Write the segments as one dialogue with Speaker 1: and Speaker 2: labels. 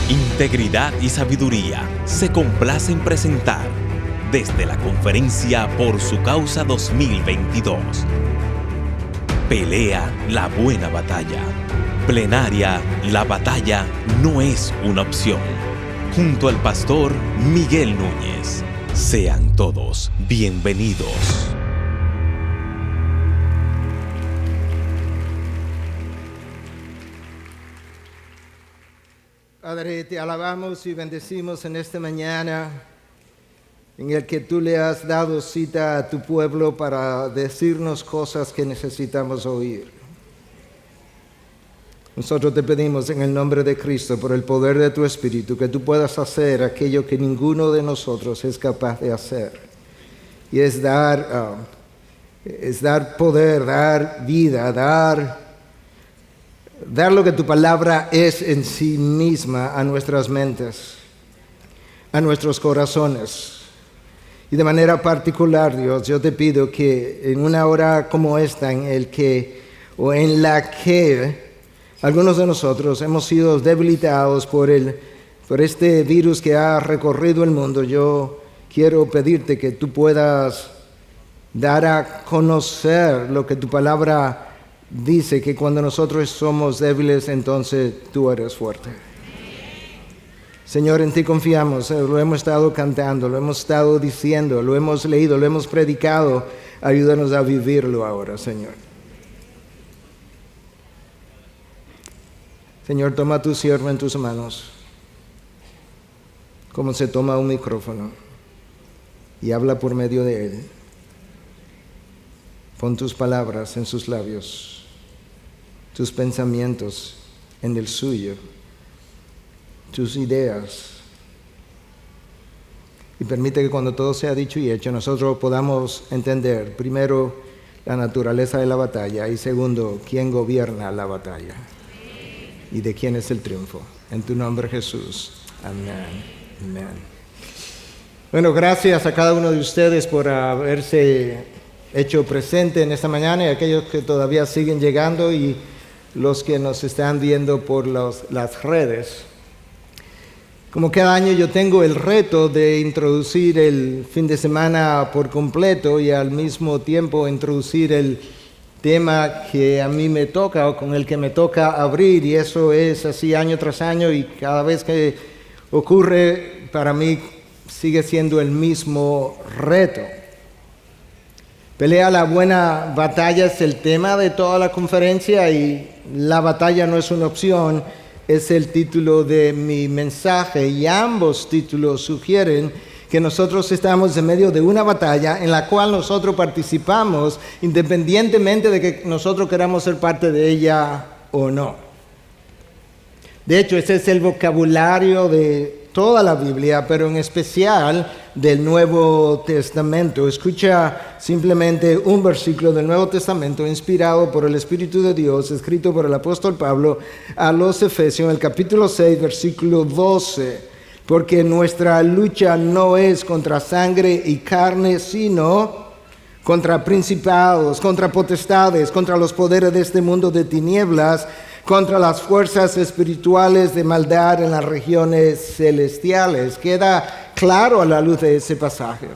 Speaker 1: Integridad y Sabiduría se complace en presentar desde la Conferencia Por Su Causa 2022. Pelea la buena batalla. Plenaria, la batalla no es una opción. Junto al pastor Miguel Núñez. Sean todos bienvenidos.
Speaker 2: Padre, te alabamos y bendecimos en esta mañana en el que tú le has dado cita a tu pueblo para decirnos cosas que necesitamos oír. Nosotros te pedimos en el nombre de Cristo, por el poder de tu Espíritu, que tú puedas hacer aquello que ninguno de nosotros es capaz de hacer. Y es dar poder, dar vida, dar lo que tu palabra es en sí misma a nuestras mentes, a nuestros corazones. Y de manera particular, Dios, yo te pido que en una hora como esta, en la que algunos de nosotros hemos sido debilitados por este virus que ha recorrido el mundo, yo quiero pedirte que tú puedas dar a conocer lo que tu palabra dice, que cuando nosotros somos débiles, entonces tú eres fuerte. Señor, en ti confiamos, lo hemos estado cantando, lo hemos estado diciendo, lo hemos leído, lo hemos predicado. Ayúdanos a vivirlo ahora, Señor. Señor, toma a tu siervo en tus manos, como se toma un micrófono, y habla por medio de él. Pon tus palabras en sus labios, tus pensamientos en el suyo, tus ideas. Y permite que cuando todo sea dicho y hecho, nosotros podamos entender, primero, la naturaleza de la batalla, y segundo, quién gobierna la batalla y de quién es el triunfo. En tu nombre, Jesús. Amén. Amén. Bueno, gracias a cada uno de ustedes por haberse hecho presente en esta mañana, y aquellos que todavía siguen llegando y los que nos están viendo por las redes. Como cada año, yo tengo el reto de introducir el fin de semana por completo y al mismo tiempo introducir el tema que a mí me toca o con el que me toca abrir, y eso es así año tras año, y cada vez que ocurre para mí sigue siendo el mismo reto. Pelea la buena batalla es el tema de toda la conferencia, y la batalla no es una opción, es el título de mi mensaje, y ambos títulos sugieren que nosotros estamos en medio de una batalla en la cual nosotros participamos independientemente de que nosotros queramos ser parte de ella o no. De hecho, ese es el vocabulario de toda la Biblia, pero en especial del Nuevo Testamento. Escucha simplemente un versículo del Nuevo Testamento inspirado por el Espíritu de Dios, escrito por el apóstol Pablo a los Efesios, en el capítulo 6, versículo 12. Porque nuestra lucha no es contra sangre y carne, sino contra principados, contra potestades, contra los poderes de este mundo de tinieblas, contra las fuerzas espirituales de maldad en las regiones celestiales. Queda claro a la luz de ese pasaje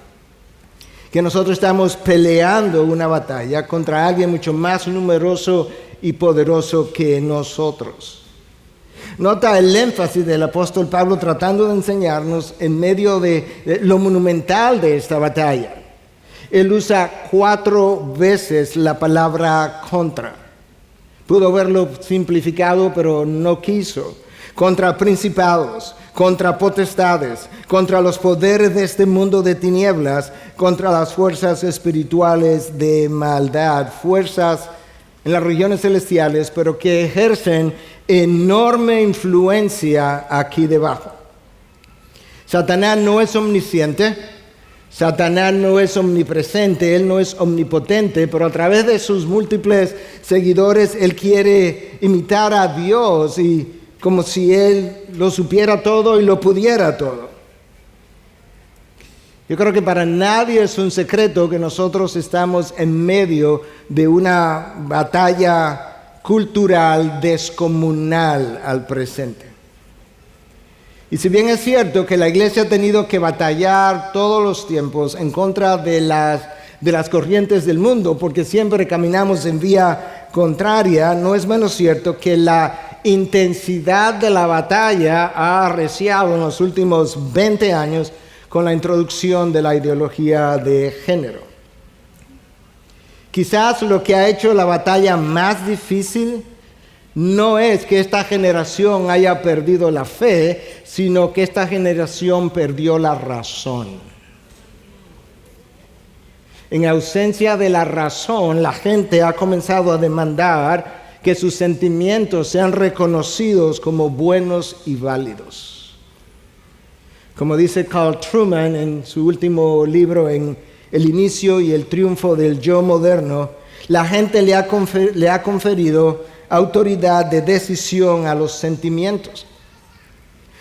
Speaker 2: que nosotros estamos peleando una batalla contra alguien mucho más numeroso y poderoso que nosotros. Nota el énfasis del apóstol Pablo tratando de enseñarnos en medio de lo monumental de esta batalla. Él usa 4 veces la palabra contra. Pudo haberlo simplificado, pero no quiso. Contra principados, contra potestades, contra los poderes de este mundo de tinieblas, contra las fuerzas espirituales de maldad, fuerzas en las regiones celestiales, pero que ejercen enorme influencia aquí debajo. Satanás no es omnisciente, Satanás no es omnipresente, él no es omnipotente, pero a través de sus múltiples seguidores, él quiere imitar a Dios y como si él lo supiera todo y lo pudiera todo. Yo creo que para nadie es un secreto que nosotros estamos en medio de una batalla cultural descomunal al presente. Y si bien es cierto que la iglesia ha tenido que batallar todos los tiempos en contra de las corrientes del mundo, porque siempre caminamos en vía contraria, no es menos cierto que la intensidad de la batalla ha arreciado en los últimos 20 años con la introducción de la ideología de género. Quizás lo que ha hecho la batalla más difícil no es que esta generación haya perdido la fe, sino que esta generación perdió la razón. En ausencia de la razón, la gente ha comenzado a demandar que sus sentimientos sean reconocidos como buenos y válidos. Como dice Carl Truman en su último libro, en El inicio y el triunfo del yo moderno, la gente le ha conferido autoridad de decisión a los sentimientos.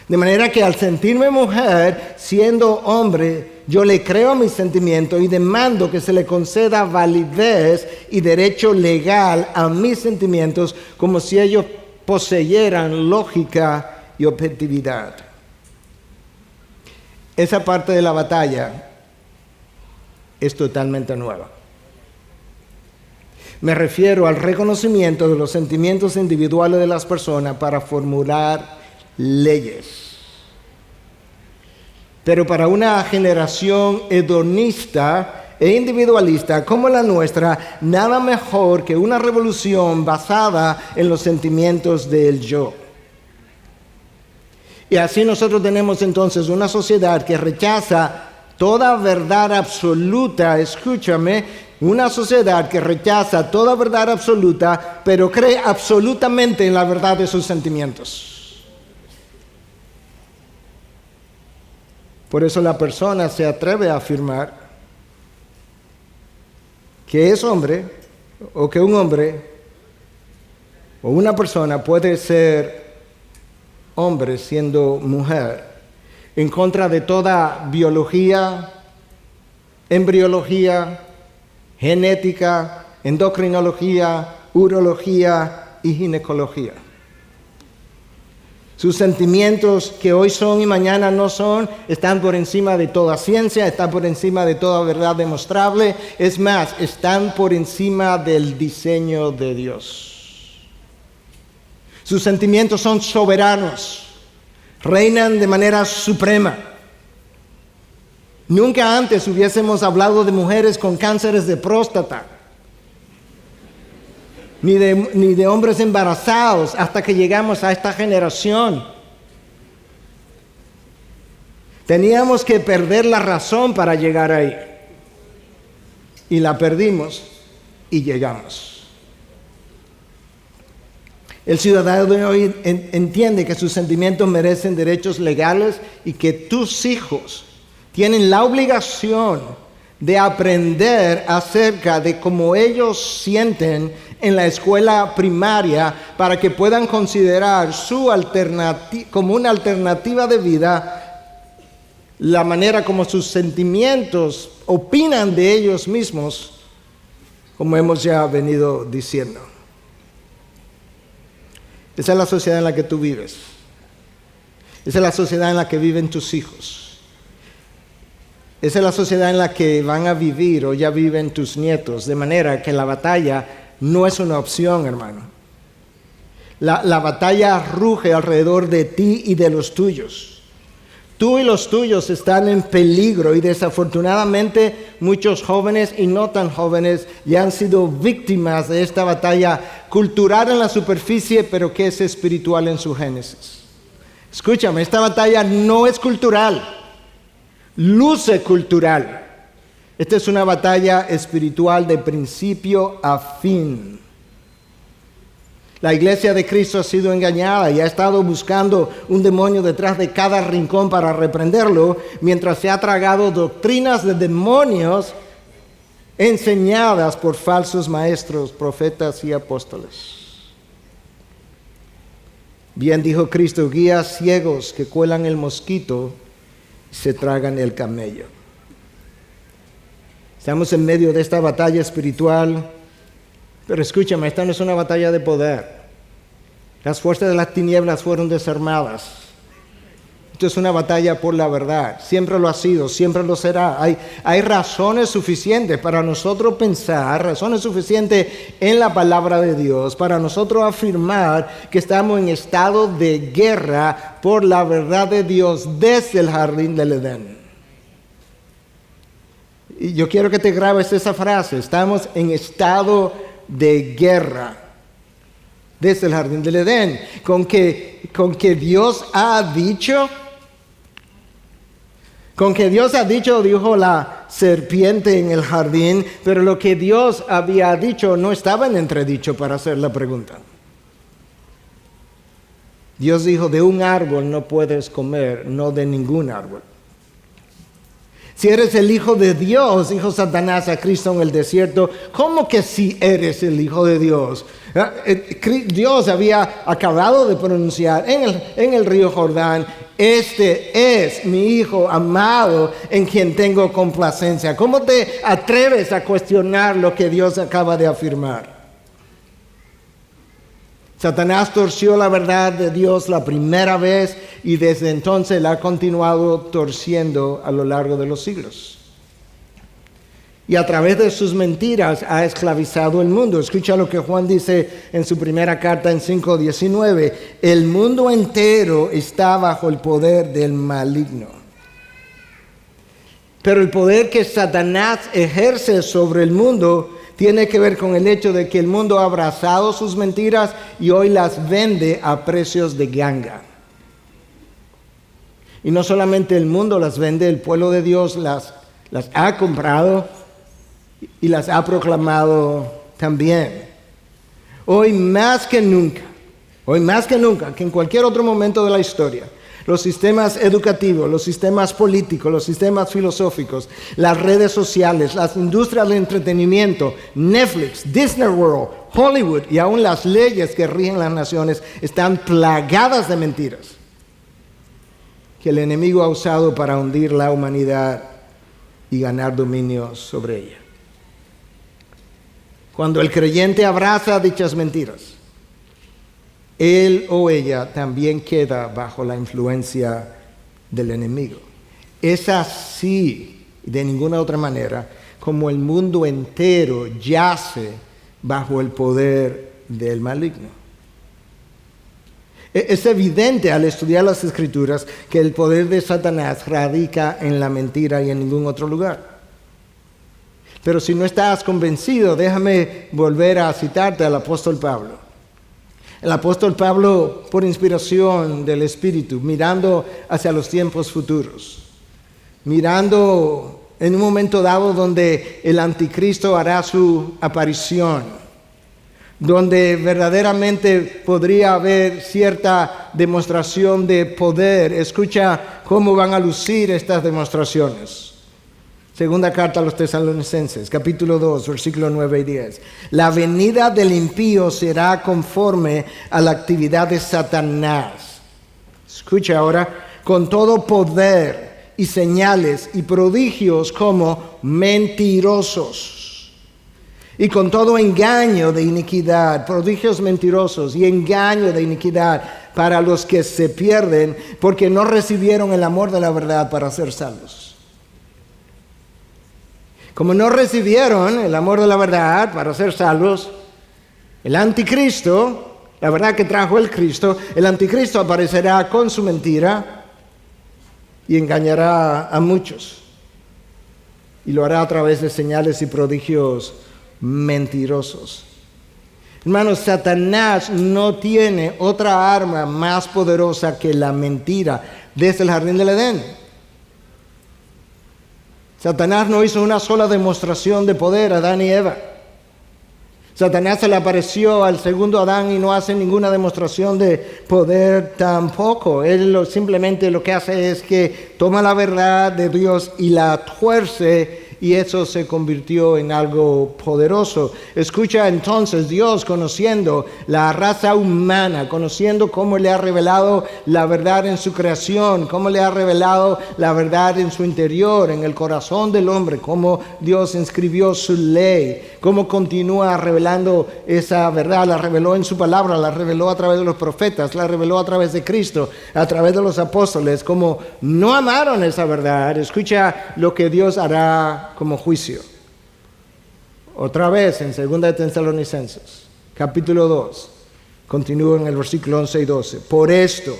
Speaker 2: De manera que al sentirme mujer, siendo hombre, yo le creo a mis sentimientos y demando que se le conceda validez y derecho legal a mis sentimientos como si ellos poseyeran lógica y objetividad. Esa parte de la batalla es totalmente nueva. Me refiero al reconocimiento de los sentimientos individuales de las personas para formular leyes. Pero para una generación hedonista e individualista como la nuestra, nada mejor que una revolución basada en los sentimientos del yo. Y así nosotros tenemos entonces una sociedad que rechaza toda verdad absoluta, escúchame, una sociedad que rechaza toda verdad absoluta, pero cree absolutamente en la verdad de sus sentimientos. Por eso la persona se atreve a afirmar que es hombre, o que un hombre o una persona puede ser hombre siendo mujer, en contra de toda biología, embriología, genética, endocrinología, urología y ginecología. Sus sentimientos que hoy son y mañana no son, están por encima de toda ciencia, están por encima de toda verdad demostrable. Es más, están por encima del diseño de Dios. Sus sentimientos son soberanos, reinan de manera suprema. Nunca antes hubiésemos hablado de mujeres con cánceres de próstata, ni de hombres embarazados hasta que llegamos a esta generación. Teníamos que perder la razón para llegar ahí. Y la perdimos y llegamos. El ciudadano de hoy entiende que sus sentimientos merecen derechos legales y que tus hijos tienen la obligación de aprender acerca de cómo ellos sienten en la escuela primaria para que puedan considerar como una alternativa de vida la manera como sus sentimientos opinan de ellos mismos, como hemos ya venido diciendo. Esa es la sociedad en la que tú vives. Esa es la sociedad en la que viven tus hijos. Esa es la sociedad en la que van a vivir o ya viven tus nietos, de manera que la batalla no es una opción, hermano. La batalla ruge alrededor de ti y de los tuyos. Tú y los tuyos están en peligro y desafortunadamente muchos jóvenes y no tan jóvenes ya han sido víctimas de esta batalla cultural en la superficie, pero que es espiritual en su génesis. Escúchame, esta batalla no es cultural. Luce cultural. Esta es una batalla espiritual de principio a fin. La iglesia de Cristo ha sido engañada y ha estado buscando un demonio detrás de cada rincón para reprenderlo, mientras se ha tragado doctrinas de demonios enseñadas por falsos maestros, profetas y apóstoles. Bien dijo Cristo, guías ciegos que cuelan el mosquito y se tragan el camello. Estamos en medio de esta batalla espiritual, pero escúchame, esta no es una batalla de poder. Las fuerzas de las tinieblas fueron desarmadas. Esto es una batalla por la verdad. Siempre lo ha sido, siempre lo será. Hay razones suficientes para nosotros pensar, razones suficientes en la palabra de Dios, para nosotros afirmar que estamos en estado de guerra por la verdad de Dios desde el jardín del Edén. Y yo quiero que te grabes esa frase. Estamos en estado de guerra desde el jardín del Edén. Con que Dios ha dicho... Con que Dios ha dicho, dijo la serpiente en el jardín, pero lo que Dios había dicho no estaba en entredicho para hacer la pregunta. Dios dijo, de un árbol no puedes comer, no de ningún árbol. Si eres el Hijo de Dios, dijo Satanás a Cristo en el desierto, ¿cómo que si eres el Hijo de Dios? Dios había acabado de pronunciar en el río Jordán, este es mi Hijo amado en quien tengo complacencia. ¿Cómo te atreves a cuestionar lo que Dios acaba de afirmar? Satanás torció la verdad de Dios la primera vez y desde entonces la ha continuado torciendo a lo largo de los siglos. Y a través de sus mentiras ha esclavizado el mundo. Escucha lo que Juan dice en su primera carta en 5:19. El mundo entero está bajo el poder del maligno. Pero el poder que Satanás ejerce sobre el mundo tiene que ver con el hecho de que el mundo ha abrazado sus mentiras y hoy las vende a precios de ganga. Y no solamente el mundo las vende, el pueblo de Dios las ha comprado y las ha proclamado también. Hoy más que nunca, que en cualquier otro momento de la historia, los sistemas educativos, los sistemas políticos, los sistemas filosóficos, las redes sociales, las industrias del entretenimiento, Netflix, Disney World, Hollywood y aún las leyes que rigen las naciones están plagadas de mentiras que el enemigo ha usado para hundir la humanidad y ganar dominio sobre ella. Cuando el creyente abraza dichas mentiras, él o ella también queda bajo la influencia del enemigo. Es así, de ninguna otra manera, como el mundo entero yace bajo el poder del maligno. Es evidente al estudiar las Escrituras que el poder de Satanás radica en la mentira y en ningún otro lugar. Pero si no estás convencido, déjame volver a citarte al apóstol Pablo. El apóstol Pablo, por inspiración del Espíritu, mirando hacia los tiempos futuros, mirando en un momento dado donde el anticristo hará su aparición, donde verdaderamente podría haber cierta demostración de poder. Escucha cómo van a lucir estas demostraciones. Segunda carta a los Tesalonicenses, capítulo 2, versículos 9 y 10. La venida del impío será conforme a la actividad de Satanás. Escucha ahora, con todo poder y señales y prodigios como mentirosos. Y con todo engaño de iniquidad, prodigios mentirosos y engaño de iniquidad para los que se pierden porque no recibieron el amor de la verdad para ser salvos. Como no recibieron el amor de la verdad para ser salvos, el anticristo, la verdad que trajo el Cristo, el anticristo aparecerá con su mentira y engañará a muchos. Y lo hará a través de señales y prodigios mentirosos. Hermanos, Satanás no tiene otra arma más poderosa que la mentira desde el jardín del Edén. Satanás no hizo una sola demostración de poder a Adán y Eva. Satanás se le apareció al segundo Adán y no hace ninguna demostración de poder tampoco. Él simplemente lo que hace es que toma la verdad de Dios y la tuerce y eso se convirtió en algo poderoso. Escucha entonces, Dios, conociendo la raza humana, conociendo cómo le ha revelado la verdad en su creación, cómo le ha revelado la verdad en su interior, en el corazón del hombre, cómo Dios inscribió su ley, cómo continúa revelando esa verdad, la reveló en su palabra, la reveló a través de los profetas, la reveló a través de Cristo, a través de los apóstoles. Como no amaron esa verdad, escucha lo que Dios hará como juicio. Otra vez en 2 de Tesalonicenses, capítulo 2, continúa en el versículo 11 y 12. Por esto,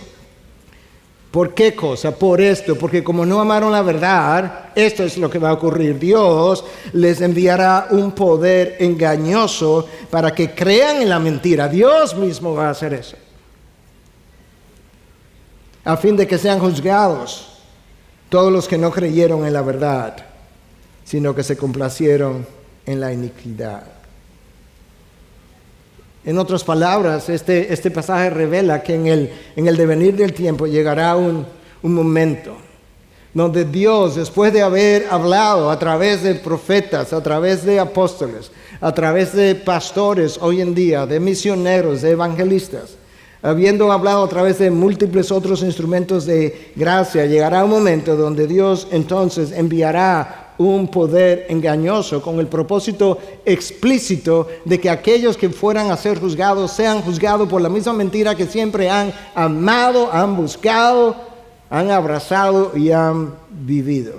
Speaker 2: ¿por qué cosa? Por esto, porque como no amaron la verdad, esto es lo que va a ocurrir. Dios les enviará un poder engañoso para que crean en la mentira. Dios mismo va a hacer eso, a fin de que sean juzgados todos los que no creyeron en la verdad, sino que se complacieron en la iniquidad. En otras palabras, este pasaje revela que en el devenir del tiempo llegará un momento donde Dios, después de haber hablado a través de profetas, a través de apóstoles, a través de pastores hoy en día, de misioneros, de evangelistas, habiendo hablado a través de múltiples otros instrumentos de gracia, llegará un momento donde Dios entonces enviará un poder engañoso con el propósito explícito de que aquellos que fueran a ser juzgados sean juzgados por la misma mentira que siempre han amado, han buscado, han abrazado y han vivido.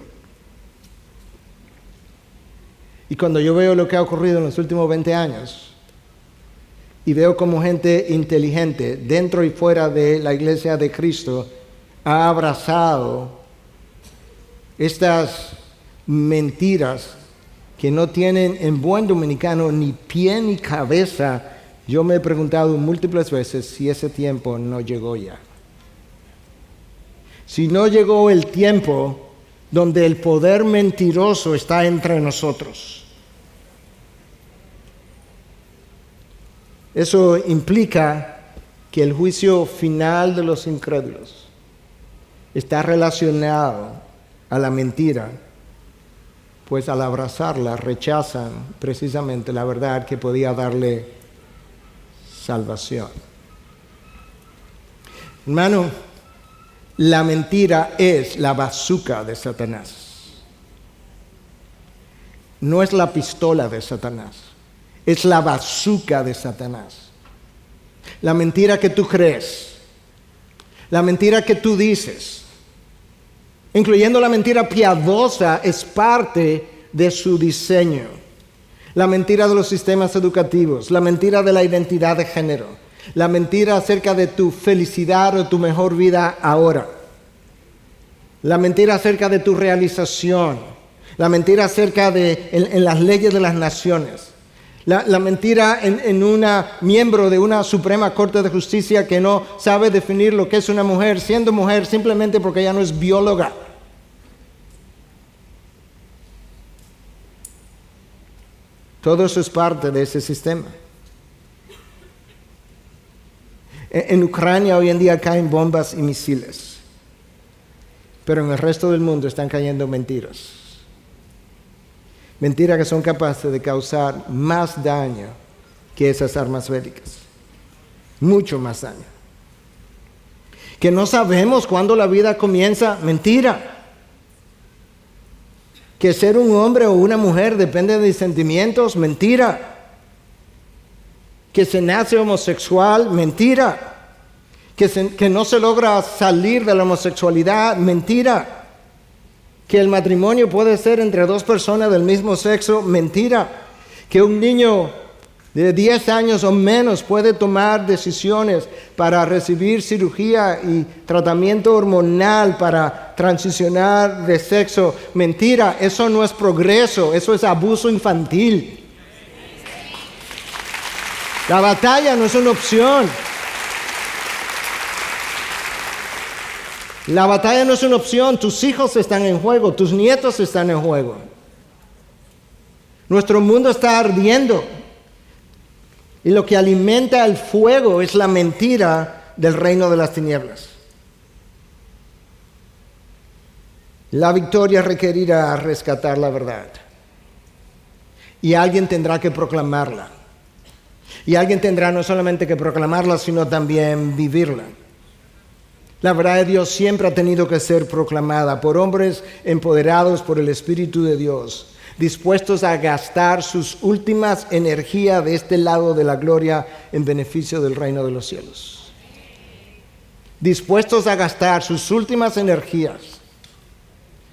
Speaker 2: Y cuando yo veo lo que ha ocurrido en los últimos 20 años, y veo como gente inteligente dentro y fuera de la iglesia de Cristo ha abrazado estas mentiras que no tienen en buen dominicano ni pie ni cabeza, yo me he preguntado múltiples veces si ese tiempo no llegó ya. Si no llegó el tiempo donde el poder mentiroso está entre nosotros. Eso implica que el juicio final de los incrédulos está relacionado a la mentira, pues al abrazarla rechazan precisamente la verdad que podía darle salvación. Hermano, la mentira es la bazooka de Satanás. No es la pistola de Satanás. Es la bazooka de Satanás. La mentira que tú crees, la mentira que tú dices, incluyendo la mentira piadosa, es parte de su diseño. La mentira de los sistemas educativos, la mentira de la identidad de género, la mentira acerca de tu felicidad o tu mejor vida ahora, la mentira acerca de tu realización, la mentira acerca de en las leyes de las naciones. La mentira en una miembro de una Suprema Corte de Justicia que no sabe definir lo que es una mujer, siendo mujer simplemente porque ella no es bióloga. Todo eso es parte de ese sistema. En Ucrania hoy en día caen bombas y misiles, pero en el resto del mundo están cayendo mentiras. Mentiras que son capaces de causar más daño que esas armas bélicas. Mucho más daño. Que no sabemos cuándo la vida comienza. Mentira. Que ser un hombre o una mujer depende de sentimientos. Mentira. Que se nace homosexual. Mentira. Que no se logra salir de la homosexualidad. Mentira. Que el matrimonio puede ser entre dos personas del mismo sexo, mentira. Que un niño de 10 años o menos puede tomar decisiones para recibir cirugía y tratamiento hormonal para transicionar de sexo, mentira. Eso no es progreso, eso es abuso infantil. La batalla no es una opción. La batalla no es una opción, tus hijos están en juego, tus nietos están en juego. Nuestro mundo está ardiendo y lo que alimenta el fuego es la mentira del reino de las tinieblas. La victoria requerirá rescatar la verdad. y alguien tendrá que proclamarla. Y alguien tendrá no solamente que proclamarla, sino también vivirla. La verdad de Dios siempre ha tenido que ser proclamada por hombres empoderados por el Espíritu de Dios, dispuestos a gastar sus últimas energías de este lado de la gloria en beneficio del reino de los cielos. Dispuestos a gastar sus últimas energías.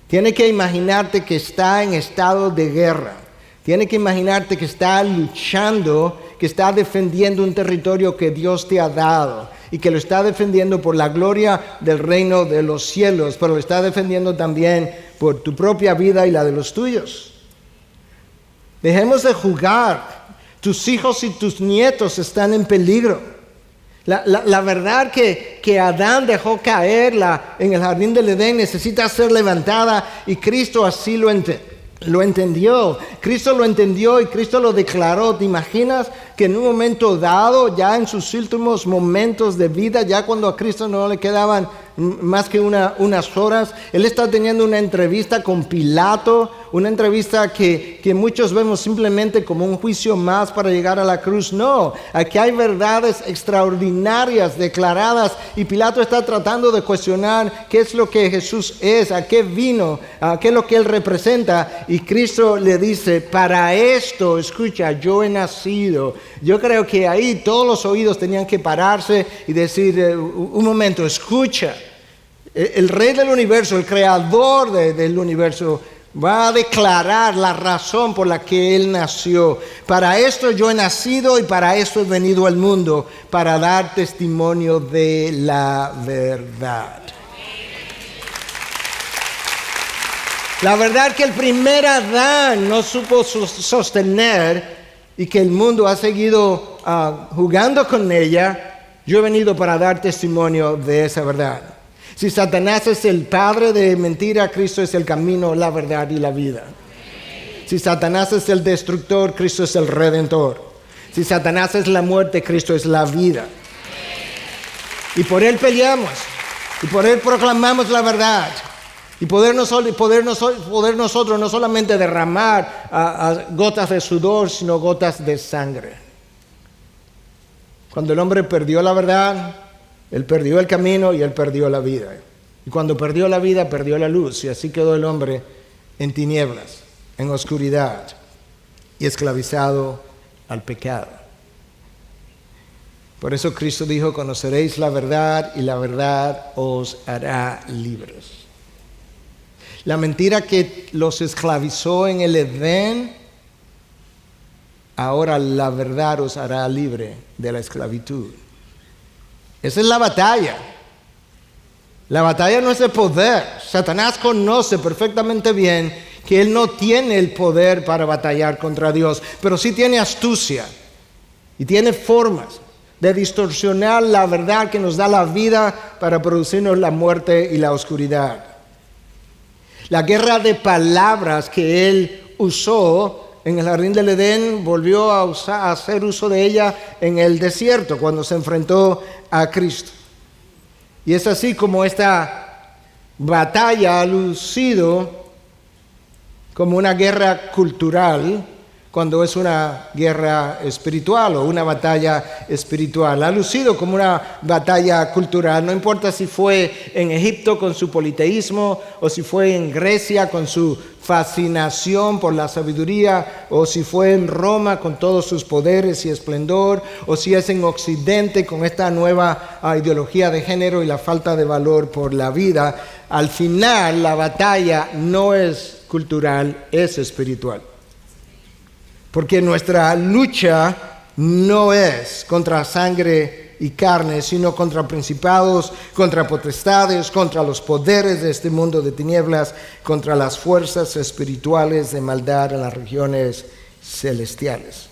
Speaker 2: Tiene que imaginarte que está en estado de guerra. Tiene que imaginarte que está luchando, que está defendiendo un territorio que Dios te ha dado y que lo está defendiendo por la gloria del reino de los cielos, pero lo está defendiendo también por tu propia vida y la de los tuyos. Dejemos de jugar. Tus hijos y tus nietos están en peligro. La verdad que Adán dejó caer en el jardín del Edén necesita ser levantada, y Cristo así lo entendió. Cristo lo entendió y Cristo lo declaró. ¿Te imaginas que en un momento dado, ya en sus últimos momentos de vida, ya cuando a Cristo no le quedaban más que unas horas, Él está teniendo una entrevista con Pilato, una entrevista que muchos vemos simplemente como un juicio más para llegar a la cruz? No, aquí hay verdades extraordinarias declaradas, y Pilato está tratando de cuestionar qué es lo que Jesús es, a qué vino, a qué es lo que Él representa, y Cristo le dice: para esto, escucha, yo he nacido. Yo creo que ahí todos los oídos tenían que pararse y decir: un momento, escucha. El Rey del universo, el creador del universo, va a declarar la razón por la que Él nació. Para esto yo he nacido y para esto he venido al mundo, para dar testimonio de la verdad. La verdad que el primer Adán no supo sostener y que el mundo ha seguido jugando con ella. Yo he venido para dar testimonio de esa verdad. Si Satanás es el padre de mentira, Cristo es el camino, la verdad y la vida. Si Satanás es el destructor, Cristo es el redentor. Si Satanás es la muerte, Cristo es la vida. Y por Él peleamos, y por Él proclamamos la verdad. Y poder nosotros no solamente derramar gotas de sudor, sino gotas de sangre. Cuando el hombre perdió la verdad, él perdió el camino y él perdió la vida. Y cuando perdió la vida, perdió la luz. Y así quedó el hombre en tinieblas, en oscuridad y esclavizado al pecado. Por eso Cristo dijo: conoceréis la verdad y la verdad os hará libres. La mentira que los esclavizó en el Edén, ahora la verdad os hará libre de la esclavitud. Esa es la batalla. La batalla no es de poder. Satanás conoce perfectamente bien que él no tiene el poder para batallar contra Dios, pero sí tiene astucia y tiene formas de distorsionar la verdad que nos da la vida para producirnos la muerte y la oscuridad. La guerra de palabras que él usó en el jardín del Edén, volvió a hacer uso de ella en el desierto cuando se enfrentó a Cristo. Y es así como esta batalla ha lucido como una guerra cultural, cuando es una guerra espiritual o una batalla espiritual. Ha lucido como una batalla cultural, no importa si fue en Egipto con su politeísmo, o si fue en Grecia con su fascinación por la sabiduría, o si fue en Roma con todos sus poderes y esplendor, o si es en Occidente con esta nueva ideología de género y la falta de valor por la vida. Al final la batalla no es cultural, es espiritual. Porque nuestra lucha no es contra sangre y carne, sino contra principados, contra potestades, contra los poderes de este mundo de tinieblas, contra las fuerzas espirituales de maldad en las regiones celestiales.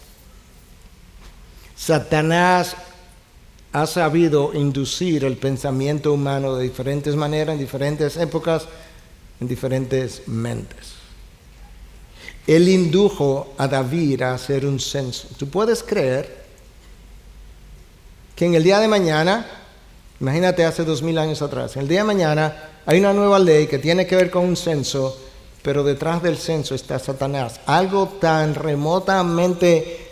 Speaker 2: Satanás ha sabido inducir el pensamiento humano de diferentes maneras, en diferentes épocas, en diferentes mentes. Él indujo a David a hacer un censo. ¿Tú puedes creer que en el día de mañana, imagínate hace 2000 años atrás, en el día de mañana hay una nueva ley que tiene que ver con un censo pero detrás del censo está Satanás. Algo tan remotamente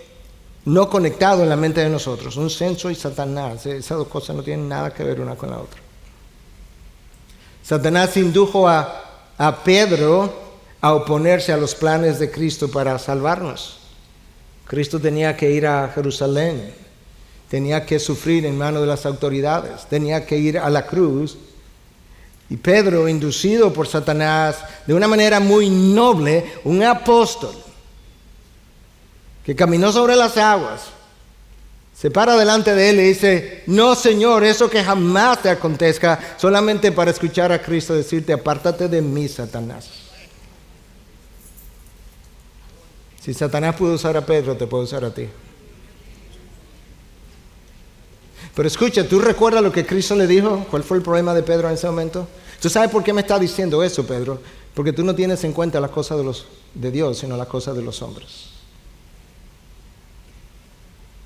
Speaker 2: no conectado en la mente de nosotros. Un censo y Satanás. Esas dos cosas no tienen nada que ver una con la otra. Satanás indujo a Pedro a oponerse a los planes de Cristo para salvarnos. Cristo tenía que ir a Jerusalén, tenía que sufrir en manos de las autoridades, tenía que ir a la cruz. Y Pedro, inducido por Satanás de una manera muy noble, un apóstol que caminó sobre las aguas, se para delante de él y dice: no, Señor, eso que jamás te acontezca, solamente para escuchar a Cristo decirte: apártate de mí, Satanás. Si Satanás pudo usar a Pedro, te puede usar a ti. Pero escucha, ¿tú recuerdas lo que Cristo le dijo? ¿Cuál fue el problema de Pedro en ese momento? ¿Tú sabes por qué me está diciendo eso, Pedro? Porque tú no tienes en cuenta las cosas de Dios, sino las cosas de los hombres.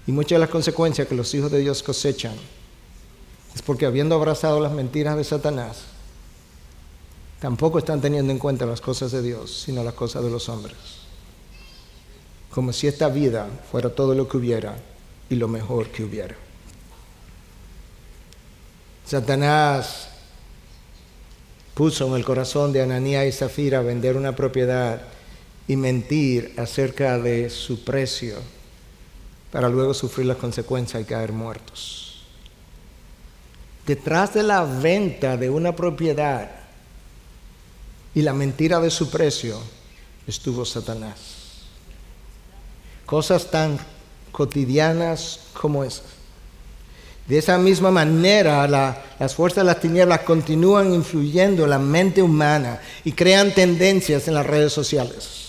Speaker 2: Y muchas de las consecuencias que los hijos de Dios cosechan es porque, habiendo abrazado las mentiras de Satanás, tampoco están teniendo en cuenta las cosas de Dios, sino las cosas de los hombres. Como si esta vida fuera todo lo que hubiera y lo mejor que hubiera. Satanás puso en el corazón de Ananías y Zafira vender una propiedad y mentir acerca de su precio, para luego sufrir las consecuencias y caer muertos. Detrás de la venta de una propiedad y la mentira de su precio estuvo Satanás. Cosas tan cotidianas como esas. De esa misma manera, las fuerzas de las tinieblas continúan influyendo en la mente humana y crean tendencias en las redes sociales.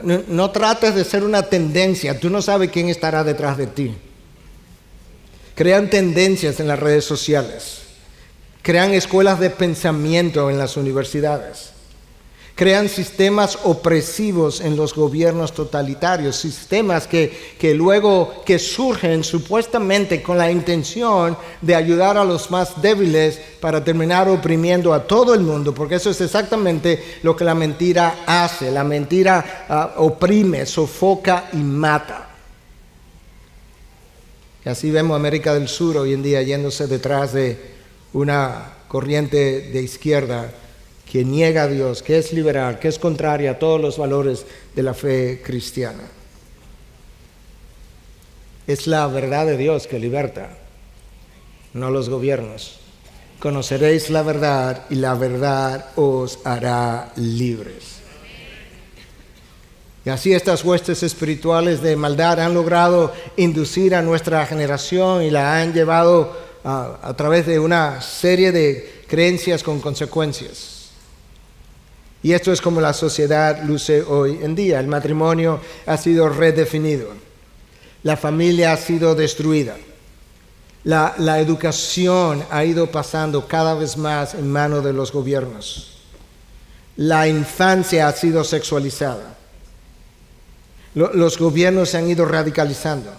Speaker 2: No trates de ser una tendencia, tú no sabes quién estará detrás de ti. Crean tendencias en las redes sociales, crean escuelas de pensamiento en las universidades, crean sistemas opresivos en los gobiernos totalitarios, sistemas que luego surgen supuestamente con la intención de ayudar a los más débiles para terminar oprimiendo a todo el mundo, porque eso es exactamente lo que la mentira hace. La mentira oprime, sofoca y mata. Y así vemos a América del Sur hoy en día yéndose detrás de una corriente de izquierda que niega a Dios, que es liberal, que es contraria a todos los valores de la fe cristiana. Es la verdad de Dios que liberta, no los gobiernos. Conoceréis la verdad y la verdad os hará libres. Y así estas huestes espirituales de maldad han logrado inducir a nuestra generación y la han llevado a través de una serie de creencias con consecuencias. Y esto es como la sociedad luce hoy en día. El matrimonio ha sido redefinido. La familia ha sido destruida. La educación ha ido pasando cada vez más en manos de los gobiernos. La infancia ha sido sexualizada. Los gobiernos se han ido radicalizando.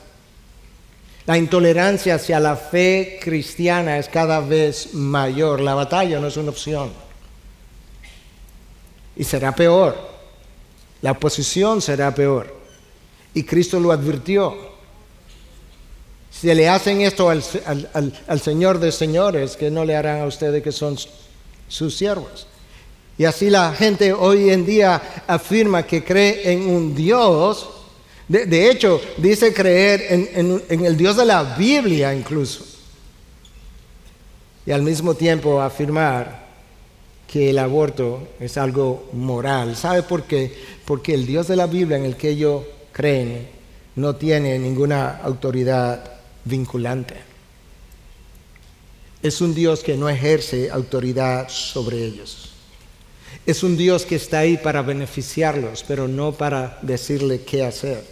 Speaker 2: La intolerancia hacia la fe cristiana es cada vez mayor. La batalla no es una opción. Y será peor. La oposición será peor. Y Cristo lo advirtió. Si le hacen esto al Señor de señores, ¿qué no le harán a ustedes que son sus siervos? Y así la gente hoy en día afirma que cree en un Dios. De hecho, dice creer en el Dios de la Biblia incluso. Y al mismo tiempo afirmar que el aborto es algo moral. ¿Sabe por qué? Porque el Dios de la Biblia en el que ellos creen no tiene ninguna autoridad vinculante. Es un Dios que no ejerce autoridad sobre ellos. Es un Dios que está ahí para beneficiarlos, pero no para decirle qué hacer.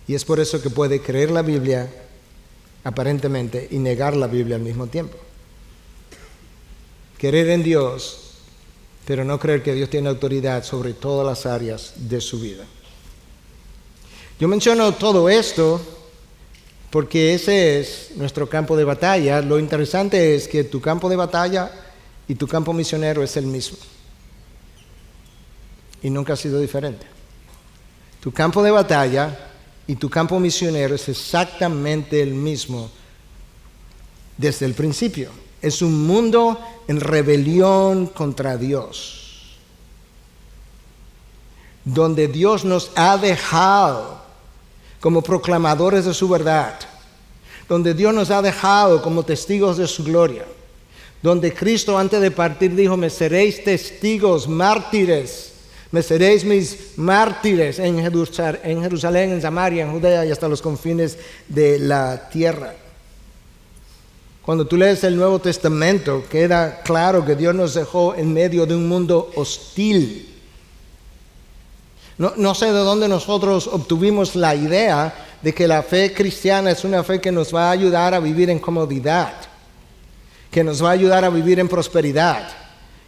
Speaker 2: Y es por eso que puede creer la Biblia aparentemente y negar la Biblia al mismo tiempo. Creer en Dios, pero no creer que Dios tiene autoridad sobre todas las áreas de su vida. Yo menciono todo esto porque ese es nuestro campo de batalla. Lo interesante es que tu campo de batalla y tu campo misionero es el mismo. Y nunca ha sido diferente. Tu campo de batalla y tu campo misionero es exactamente el mismo desde el principio. Es un mundo en rebelión contra Dios, donde Dios nos ha dejado como proclamadores de su verdad, donde Dios nos ha dejado como testigos de su gloria, donde Cristo antes de partir dijo: me seréis testigos, mártires, me seréis mis mártires en Jerusalén, en Samaria, en Judea y hasta los confines de la tierra. Cuando tú lees el Nuevo Testamento, queda claro que Dios nos dejó en medio de un mundo hostil. No sé de dónde nosotros obtuvimos la idea de que la fe cristiana es una fe que nos va a ayudar a vivir en comodidad, que nos va a ayudar a vivir en prosperidad,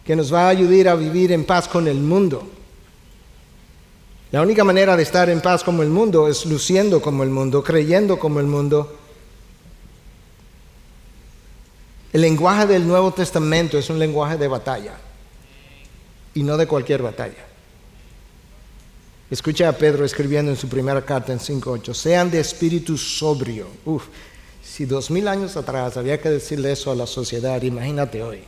Speaker 2: que nos va a ayudar a vivir en paz con el mundo. La única manera de estar en paz como el mundo es luciendo como el mundo, creyendo como el mundo. El lenguaje del Nuevo Testamento es un lenguaje de batalla, y no de cualquier batalla. Escucha a Pedro escribiendo en su primera carta en 5:8: sean de espíritu sobrio. Si 2000 años atrás había que decirle eso a la sociedad, imagínate hoy.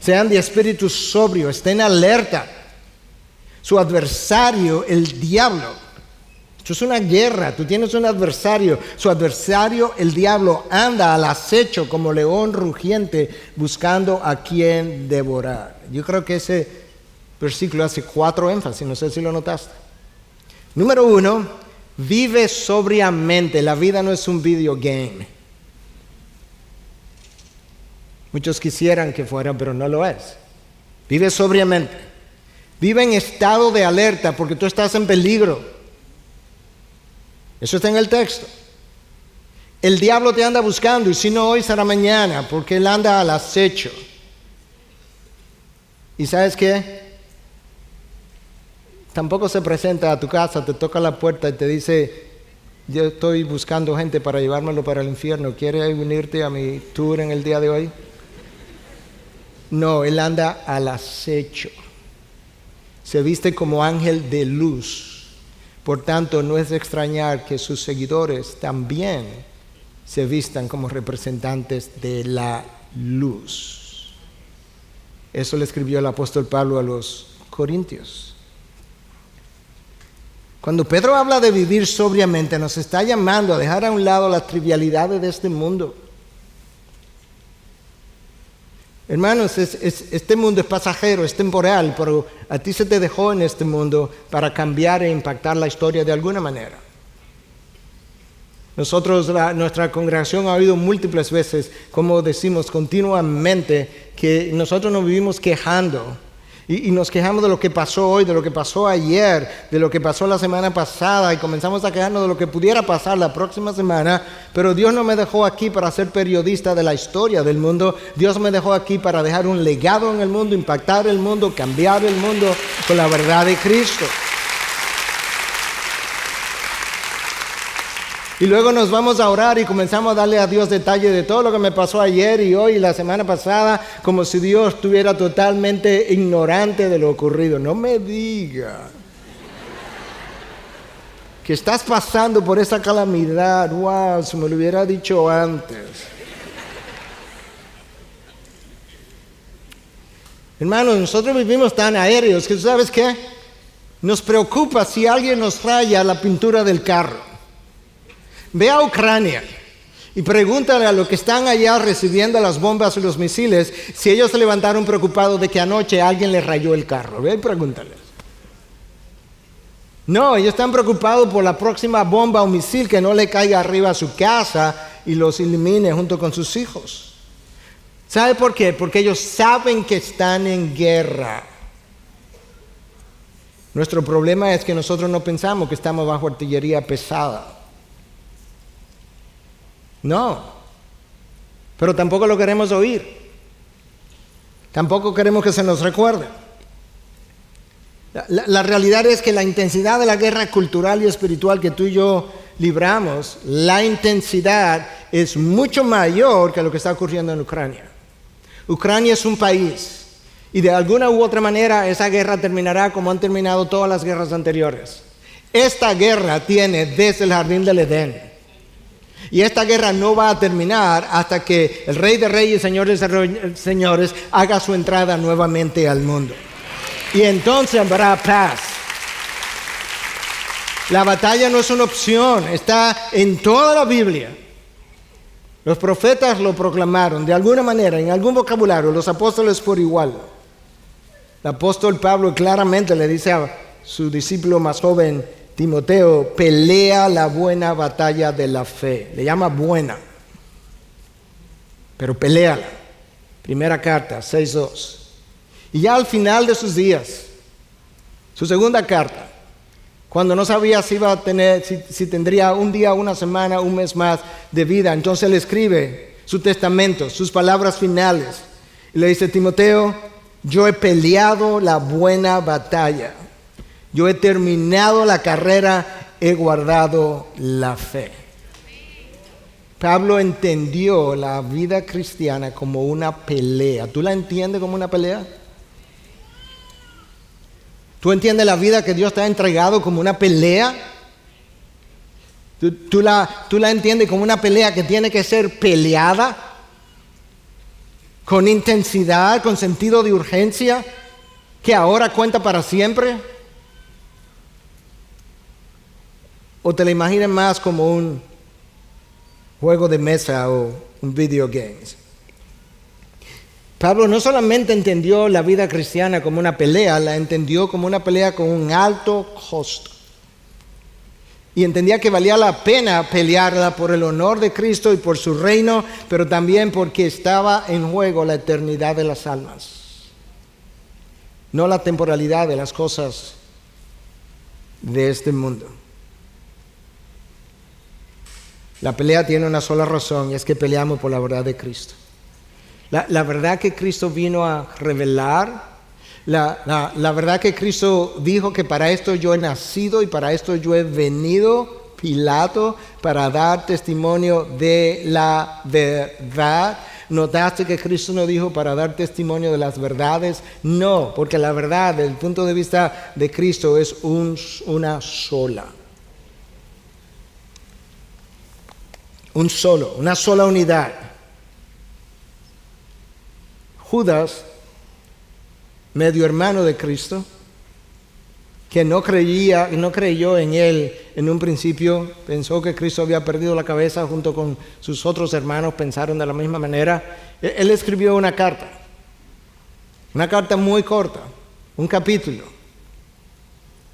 Speaker 2: Sean de espíritu sobrio, estén alerta. Su adversario, el diablo. Esto es una guerra, tú tienes un adversario. Su adversario, el diablo, anda al acecho como león rugiente buscando a quien devorar. Yo creo que ese versículo hace 4 énfasis, no sé si lo notaste. Número 1, vive sobriamente. La vida no es un video game. Muchos quisieran que fuera, pero no lo es. Vive sobriamente. Vive en estado de alerta porque tú estás en peligro. Eso está en el texto. El diablo te anda buscando, y si no hoy será mañana, porque él anda al acecho. ¿Y sabes qué? Tampoco se presenta a tu casa, te toca la puerta y te dice: yo estoy buscando gente para llevármelo para el infierno, ¿quieres unirte a mi tour en el día de hoy? No, él anda al acecho. Se viste como ángel de luz. Por tanto, no es de extrañar que sus seguidores también se vistan como representantes de la luz. Eso le escribió el apóstol Pablo a los Corintios. Cuando Pedro habla de vivir sobriamente, nos está llamando a dejar a un lado las trivialidades de este mundo. Hermanos, este mundo es pasajero, es temporal, pero a ti se te dejó en este mundo para cambiar e impactar la historia de alguna manera. Nuestra congregación ha oído múltiples veces, como decimos continuamente, que nosotros nos vivimos quejando. Y nos quejamos de lo que pasó hoy, de lo que pasó ayer, de lo que pasó la semana pasada, y comenzamos a quejarnos de lo que pudiera pasar la próxima semana. Pero Dios no me dejó aquí para ser periodista de la historia del mundo. Dios me dejó aquí para dejar un legado en el mundo, impactar el mundo, cambiar el mundo con la verdad de Cristo. Y luego nos vamos a orar y comenzamos a darle a Dios detalles de todo lo que me pasó ayer y hoy y la semana pasada, como si Dios estuviera totalmente ignorante de lo ocurrido. No me diga que estás pasando por esa calamidad. Wow, si me lo hubiera dicho antes. Hermanos, nosotros vivimos tan aéreos que, ¿sabes qué? Nos preocupa si alguien nos raya la pintura del carro. Ve a Ucrania y pregúntale a los que están allá recibiendo las bombas y los misiles si ellos se levantaron preocupados de que anoche alguien les rayó el carro. Ve y pregúntales. No, ellos están preocupados por la próxima bomba o misil que no le caiga arriba a su casa y los elimine junto con sus hijos. ¿Sabe por qué? Porque ellos saben que están en guerra. Nuestro problema es que nosotros no pensamos que estamos bajo artillería pesada. No, pero tampoco lo queremos oír. Tampoco queremos que se nos recuerde. La realidad es que la intensidad de la guerra cultural y espiritual que tú y yo libramos, la intensidad es mucho mayor que lo que está ocurriendo en Ucrania. Ucrania es un país y de alguna u otra manera esa guerra terminará como han terminado todas las guerras anteriores. Esta guerra tiene desde el jardín del Edén. Y esta guerra no va a terminar hasta que el Rey de Reyes, Señores de Señores, haga su entrada nuevamente al mundo. Y entonces habrá paz. La batalla no es una opción, está en toda la Biblia. Los profetas lo proclamaron de alguna manera, en algún vocabulario, los apóstoles por igual. El apóstol Pablo claramente le dice a su discípulo más joven, Timoteo, pelea la buena batalla de la fe. Le llama buena, pero peléala. Primera carta, 6:2. Y ya al final de sus días, su segunda carta, cuando no sabía si iba a tener, si tendría un día, una semana, un mes más de vida, entonces le escribe su testamento, sus palabras finales. Y le dice, Timoteo, yo he peleado la buena batalla. Yo he terminado la carrera, he guardado la fe. Pablo entendió la vida cristiana como una pelea. ¿Tú la entiendes como una pelea? ¿Tú entiendes la vida que Dios te ha entregado como una pelea? ¿Tú la entiendes como una pelea que tiene que ser peleada? Con intensidad, con sentido de urgencia, que ahora cuenta para siempre. ¿O te la imaginas más como un juego de mesa o un video game? Pablo no solamente entendió la vida cristiana como una pelea, la entendió como una pelea con un alto costo. Y entendía que valía la pena pelearla por el honor de Cristo y por su reino, pero también porque estaba en juego la eternidad de las almas. No la temporalidad de las cosas de este mundo. La pelea tiene una sola razón y es que peleamos por la verdad de Cristo. La verdad que Cristo vino a revelar, la verdad que Cristo dijo que para esto yo he nacido y para esto yo he venido, Pilato, para dar testimonio de la verdad. ¿Notaste que Cristo no dijo para dar testimonio de las verdades? No, porque la verdad desde el punto de vista de Cristo es una sola. Una sola unidad. Judas, medio hermano de Cristo, que no creyó en él en un principio, pensó que Cristo había perdido la cabeza junto con sus otros hermanos, pensaron de la misma manera. Él escribió una carta muy corta, un capítulo.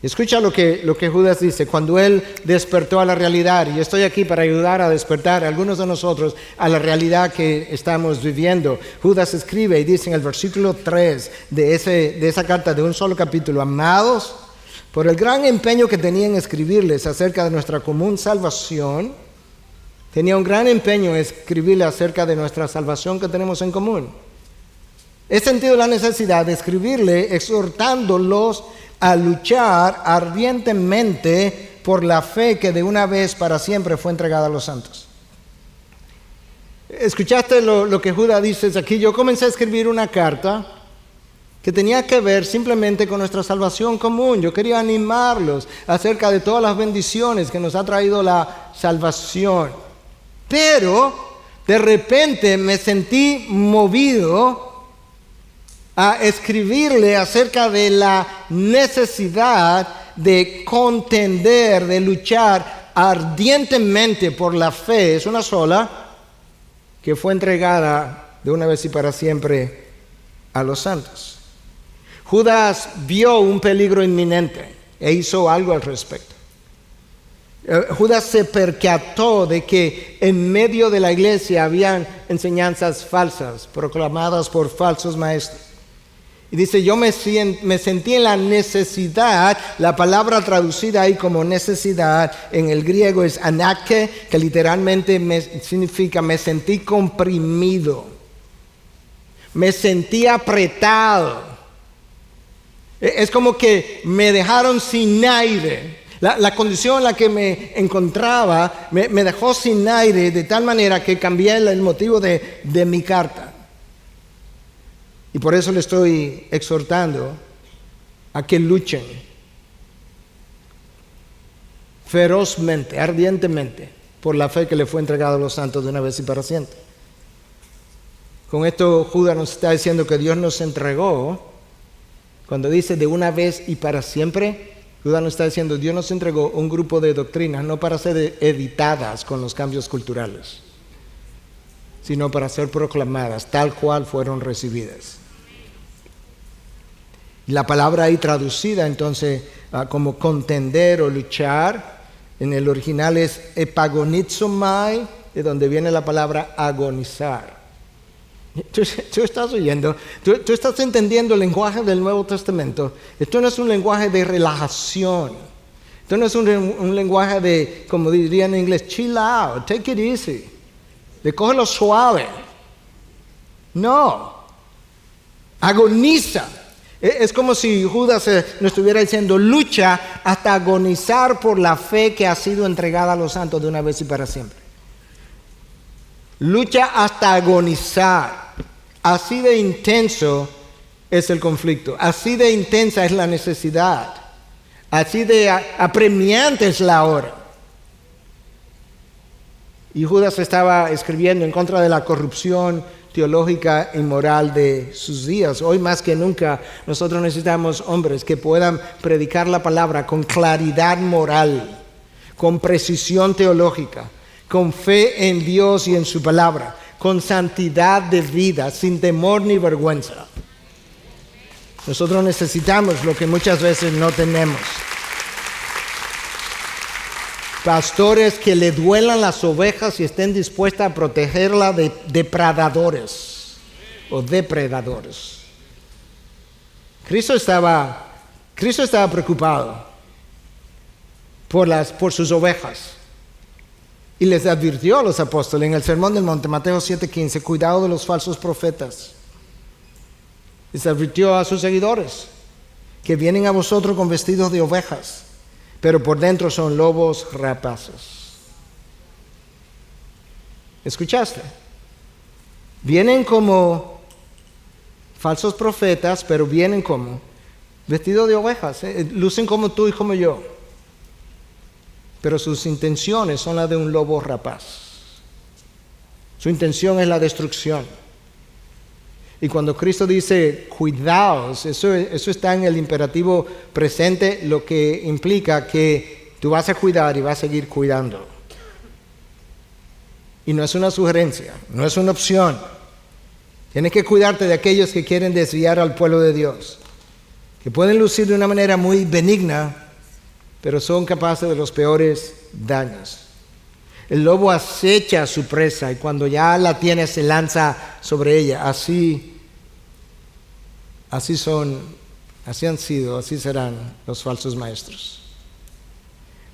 Speaker 2: Escucha lo que Judas dice, cuando él despertó a la realidad, y estoy aquí para ayudar a despertar a algunos de nosotros a la realidad que estamos viviendo. Judas escribe y dice en el versículo 3 de esa carta de un solo capítulo, amados, por el gran empeño que tenía en escribirles acerca de nuestra común salvación, tenía un gran empeño en escribirles acerca de nuestra salvación que tenemos en común. He sentido la necesidad de escribirle exhortándolos a luchar ardientemente por la fe que de una vez para siempre fue entregada a los santos. ¿Escuchaste lo que Judas dice aquí? Yo comencé a escribir una carta que tenía que ver simplemente con nuestra salvación común. Yo quería animarlos acerca de todas las bendiciones que nos ha traído la salvación. Pero de repente me sentí movido a escribirle acerca de la necesidad de contender, de luchar ardientemente por la fe. Es una sola que fue entregada de una vez y para siempre a los santos. Judas vio un peligro inminente e hizo algo al respecto. Judas se percató de que en medio de la iglesia habían enseñanzas falsas proclamadas por falsos maestros. Y dice, yo me sentí en la necesidad, la palabra traducida ahí como necesidad en el griego es anake, que literalmente significa me sentí comprimido, me sentí apretado. Es como que me dejaron sin aire. La condición en la que me encontraba me dejó sin aire de tal manera que cambié el motivo de mi carta. Y por eso le estoy exhortando a que luchen ferozmente, ardientemente, por la fe que le fue entregada a los santos de una vez y para siempre. Con esto Judas nos está diciendo que Dios nos entregó, cuando dice de una vez y para siempre, Judas nos está diciendo Dios nos entregó un grupo de doctrinas no para ser editadas con los cambios culturales, sino para ser proclamadas tal cual fueron recibidas. La palabra ahí traducida entonces como contender o luchar, en el original es epagonizomai, de donde viene la palabra agonizar. Tú estás oyendo, tú estás entendiendo el lenguaje del Nuevo Testamento. Esto no es un lenguaje de relajación. Esto no es un lenguaje de, como dirían en inglés, chill out, take it easy, de cógelo suave. No, agoniza. Es como si Judas nos estuviera diciendo, lucha hasta agonizar por la fe que ha sido entregada a los santos de una vez y para siempre. Lucha hasta agonizar. Así de intenso es el conflicto, así de intensa es la necesidad, así de apremiante es la hora. Y Judas estaba escribiendo en contra de la corrupción teológica y moral de sus días. Hoy más que nunca nosotros necesitamos hombres que puedan predicar la palabra con claridad moral, con precisión teológica, con fe en Dios y en su palabra, con santidad de vida, sin temor ni vergüenza. Nosotros necesitamos lo que muchas veces no tenemos. Pastores que le duelan las ovejas y estén dispuestas a protegerla de depredadores o depredadores. Cristo estaba preocupado por sus ovejas. Y les advirtió a los apóstoles en el Sermón del Monte, Mateo 7:15, cuidado de los falsos profetas. Les advirtió a sus seguidores que vienen a vosotros con vestidos de ovejas, pero por dentro son lobos rapaces. ¿Escuchaste? Vienen como falsos profetas, pero vienen como vestidos de ovejas. Lucen como tú y como yo. Pero sus intenciones son las de un lobo rapaz. Su intención es la destrucción. Y cuando Cristo dice, cuidaos, eso está en el imperativo presente, lo que implica que tú vas a cuidar y vas a seguir cuidando. Y no es una sugerencia, no es una opción. Tienes que cuidarte de aquellos que quieren desviar al pueblo de Dios, que pueden lucir de una manera muy benigna, pero son capaces de los peores daños. El lobo acecha a su presa y cuando ya la tiene se lanza sobre ella. Así han sido, así serán los falsos maestros.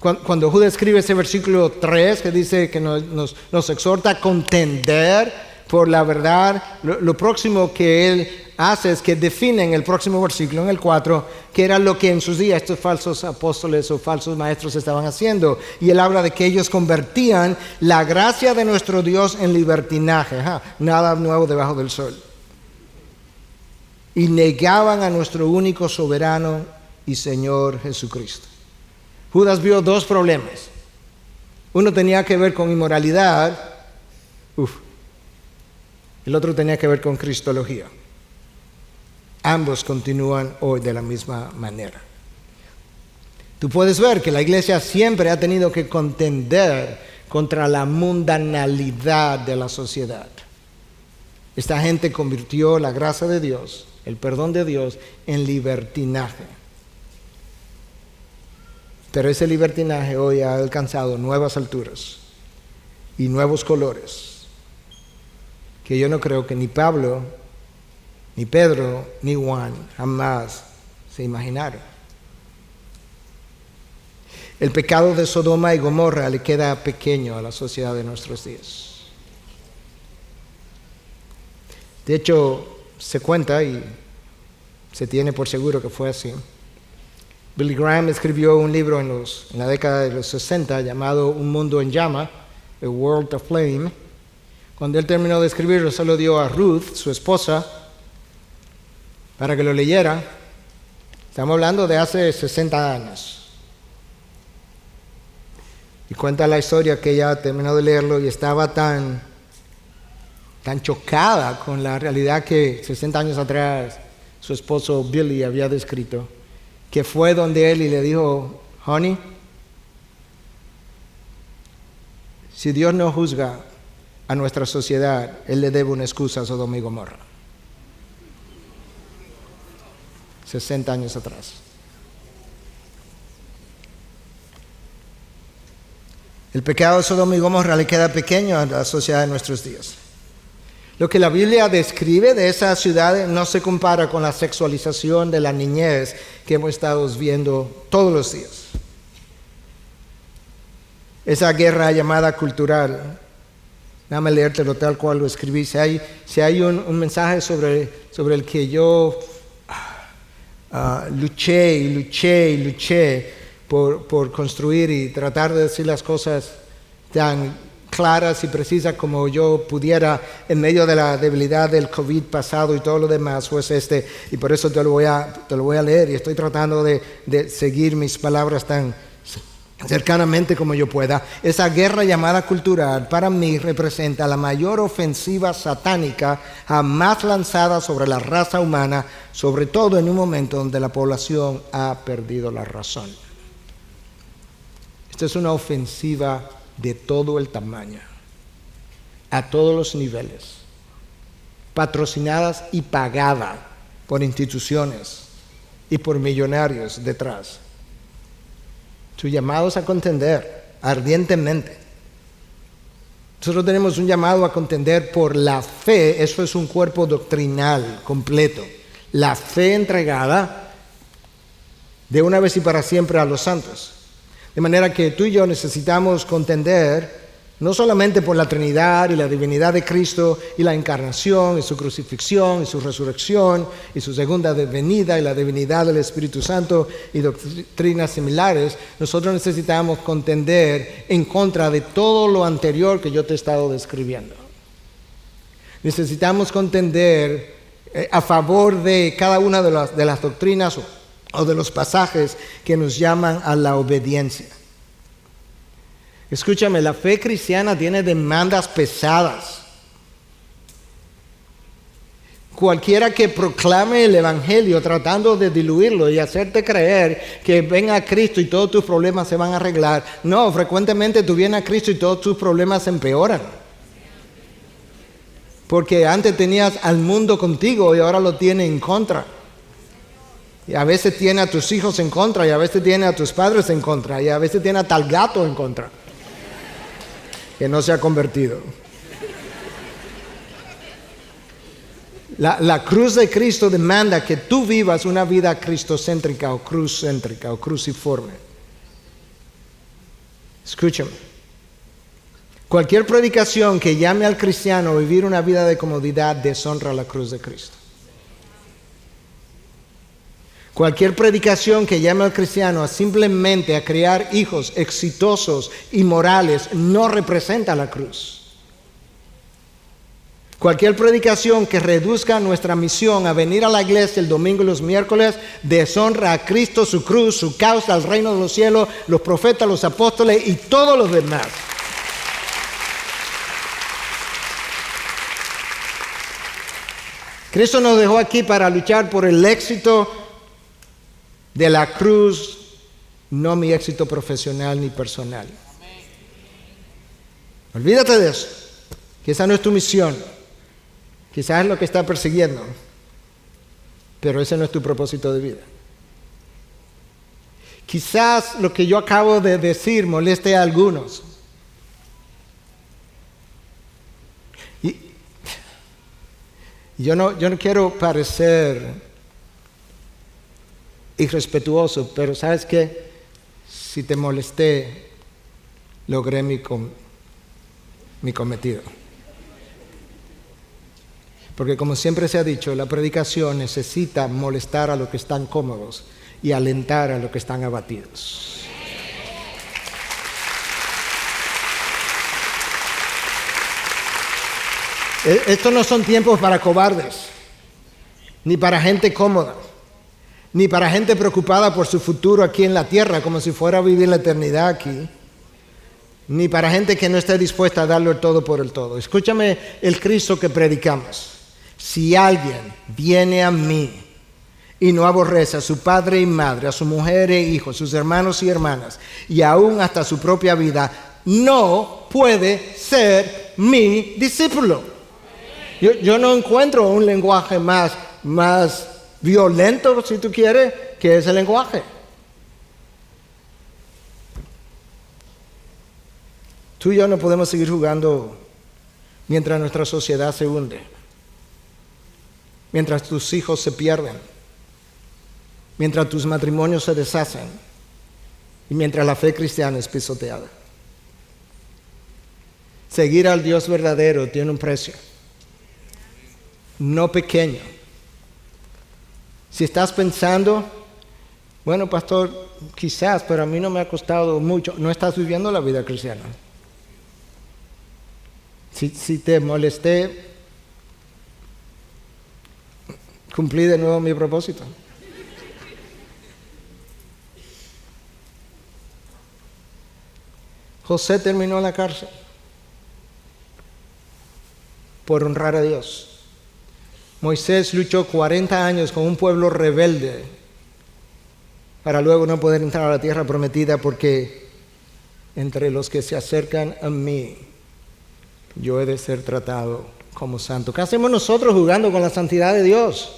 Speaker 2: Cuando Judas escribe ese versículo 3 que dice que nos exhorta a contender por la verdad, lo próximo que él hace es que define en el próximo versículo, en el 4, que era lo que en sus días estos falsos apóstoles o falsos maestros estaban haciendo. Y él habla de que ellos convertían la gracia de nuestro Dios en libertinaje. Nada nuevo debajo del sol. Y negaban a nuestro único soberano y Señor Jesucristo. Judas vio dos problemas. Uno tenía que ver con inmoralidad. El otro tenía que ver con cristología. Ambos continúan hoy de la misma manera. Tú puedes ver que la iglesia siempre ha tenido que contender contra la mundanalidad de la sociedad. Esta gente convirtió la gracia de Dios, el perdón de Dios, en libertinaje. Pero ese libertinaje hoy ha alcanzado nuevas alturas y nuevos colores que yo no creo que ni Pablo, ni Pedro, ni Juan jamás se imaginaron. El pecado de Sodoma y Gomorra le queda pequeño a la sociedad de nuestros días. De hecho, se cuenta y se tiene por seguro que fue así. Billy Graham escribió un libro en la década de los 60 llamado Un mundo en llama, A World Aflame. Cuando él terminó de escribirlo, se lo dio a Ruth, su esposa, para que lo leyera. Estamos hablando de hace 60 años. Y cuenta la historia que ella terminó de leerlo y estaba tan chocada con la realidad que 60 años atrás su esposo Billy había descrito, que fue donde él y le dijo: honey, si Dios no juzga a nuestra sociedad, Él le debe una excusa a Sodoma y Gomorra. 60 años atrás. El pecado de Sodoma y Gomorra le queda pequeño a la sociedad de nuestros días. Lo que la Biblia describe de esas ciudades no se compara con la sexualización de la niñez que hemos estado viendo todos los días. Esa guerra llamada cultural, déjame leértelo tal cual lo escribí. Si hay un mensaje sobre el que yo luché por construir y tratar de decir las cosas tan claras y precisas como yo pudiera en medio de la debilidad del COVID pasado y todo lo demás, pues y por eso te lo voy a leer, y estoy tratando de seguir mis palabras tan cercanamente como yo pueda. Esa guerra llamada cultural para mí representa la mayor ofensiva satánica jamás lanzada sobre la raza humana, sobre todo en un momento donde la población ha perdido la razón. Esta es una ofensiva de todo el tamaño, a todos los niveles, patrocinadas y pagadas por instituciones y por millonarios detrás. Sus llamados a contender ardientemente. Nosotros tenemos un llamado a contender por la fe. Eso es un cuerpo doctrinal completo. La fe entregada de una vez y para siempre a los santos. De manera que tú y yo necesitamos contender no solamente por la Trinidad y la divinidad de Cristo y la encarnación y su crucifixión y su resurrección y su segunda venida y la divinidad del Espíritu Santo y doctrinas similares. Nosotros necesitamos contender en contra de todo lo anterior que yo te he estado describiendo. Necesitamos contender a favor de cada una de las doctrinas o de los pasajes que nos llaman a la obediencia. Escúchame, la fe cristiana tiene demandas pesadas. Cualquiera que proclame el Evangelio tratando de diluirlo y hacerte creer que ven a Cristo y todos tus problemas se van a arreglar. No, frecuentemente tú vienes a Cristo y todos tus problemas se empeoran. Porque antes tenías al mundo contigo y ahora lo tienes en contra. Y a veces tiene a tus hijos en contra, y a veces tiene a tus padres en contra, y a veces tiene a tal gato en contra, que no se ha convertido. La cruz de Cristo demanda que tú vivas una vida cristocéntrica o cruzcéntrica o cruciforme. Escúchame. Cualquier predicación que llame al cristiano a vivir una vida de comodidad deshonra la cruz de Cristo. Cualquier predicación que llame al cristiano simplemente a criar hijos exitosos y morales no representa la cruz. Cualquier predicación que reduzca nuestra misión a venir a la iglesia el domingo y los miércoles deshonra a Cristo, su cruz, su causa, el reino de los cielos, los profetas, los apóstoles y todos los demás. Cristo nos dejó aquí para luchar por el éxito de la cruz, no mi éxito profesional ni personal. Olvídate de eso, que esa no es tu misión, quizás es lo que estás persiguiendo, pero ese no es tu propósito de vida. Quizás lo que yo acabo de decir moleste a algunos. Y yo no quiero parecer irrespetuoso, pero ¿sabes qué? Si te molesté, logré mi cometido. Porque como siempre se ha dicho, la predicación necesita molestar a los que están cómodos y alentar a los que están abatidos. Estos no son tiempos para cobardes. ni para gente cómoda, ni para gente preocupada por su futuro aquí en la tierra, como si fuera a vivir la eternidad aquí, ni para gente que no esté dispuesta a darlo el todo por el todo. Escúchame el Cristo que predicamos. Si alguien viene a mí y no aborrece a su padre y madre, a su mujer e hijos, sus hermanos y hermanas, y aún hasta su propia vida, no puede ser mi discípulo. Yo no encuentro un lenguaje más violento, si tú quieres, que ese lenguaje. Tú y yo no podemos seguir jugando mientras nuestra sociedad se hunde, mientras tus hijos se pierden, mientras tus matrimonios se deshacen y mientras la fe cristiana es pisoteada. Seguir al Dios verdadero tiene un precio, no pequeño. Si estás pensando, bueno, pastor, quizás, pero a mí no me ha costado mucho, no estás viviendo la vida cristiana. Si te molesté, cumplí de nuevo mi propósito. José terminó en la cárcel por honrar a Dios. Moisés luchó 40 años con un pueblo rebelde para luego no poder entrar a la tierra prometida, porque entre los que se acercan a mí, yo he de ser tratado como santo. ¿Qué hacemos nosotros jugando con la santidad de Dios?